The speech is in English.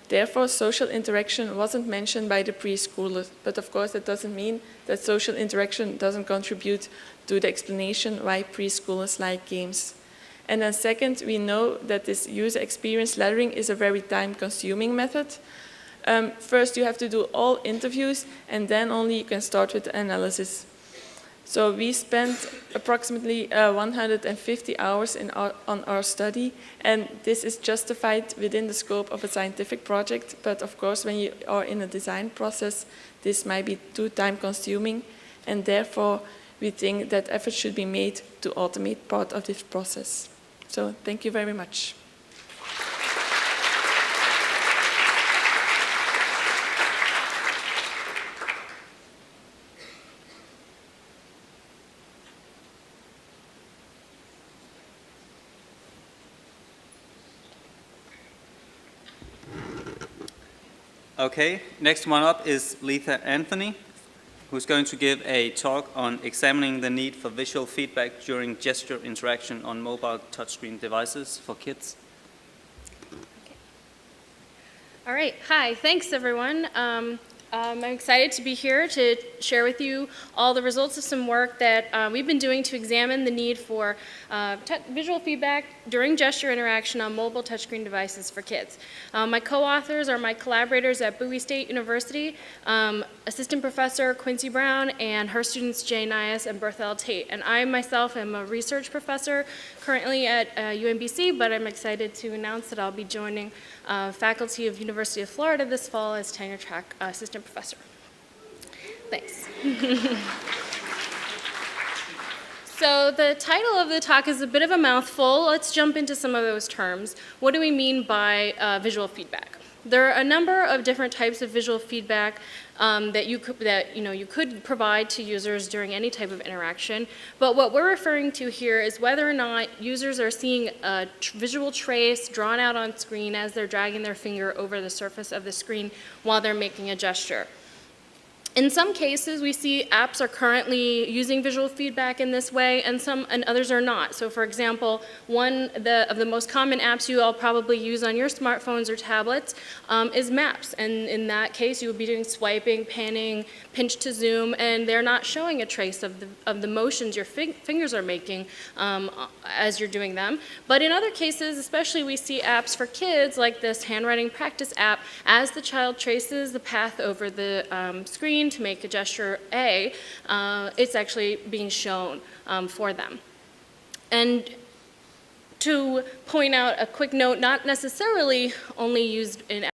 Therefore, social interaction wasn't mentioned by the preschoolers, but of course that doesn't mean that social interaction doesn't contribute to the explanation why preschoolers like games. And then second, we know that this user experience lettering is a very time-consuming method. First, you have to do all interviews, and then only you can start with the analysis. So we spent approximately 150 hours on our study, and this is justified within the scope of a scientific project, but of course when you are in a design process, this might be too time-consuming, and therefore we think that effort should be made to automate part of this process. So thank you very much. Okay, next one up is Letha Anthony, who's going to give a talk on examining the need for visual feedback during gesture interaction on mobile touchscreen devices for kids. Okay. All right, hi, thanks everyone. I'm excited to be here to share with you all the results of some work that we've been doing to examine the need for visual feedback during gesture interaction on mobile touchscreen devices for kids. My co-authors are my collaborators at Bowie State University, Assistant Professor Quincy Brown, and her students Jay Nias and Berthel Tate. And I myself am a research professor currently at UMBC, but I'm excited to announce that I'll be joining faculty of University of Florida this fall as tenure track assistant professor. Thanks. So the title of the talk is a bit of a mouthful. Let's jump into some of those terms. What do we mean by visual feedback? There are a number of different types of visual feedback that you could provide to users during any type of interaction. But what we're referring to here is whether or not users are seeing a visual trace drawn out on screen as they're dragging their finger over the surface of the screen while they're making a gesture. In some cases, we see apps are currently using visual feedback in this way, and others are not. So for example, one of the most common apps you all probably use on your smartphones or tablets is Maps. And in that case, you would be doing swiping, panning, pinch to zoom, and they're not showing a trace of the motions your fingers are making as you're doing them. But in other cases, especially we see apps for kids, like this handwriting practice app, as the child traces the path over the screen to make a gesture A, it's actually being shown for them. And to point out a quick note, not necessarily only used in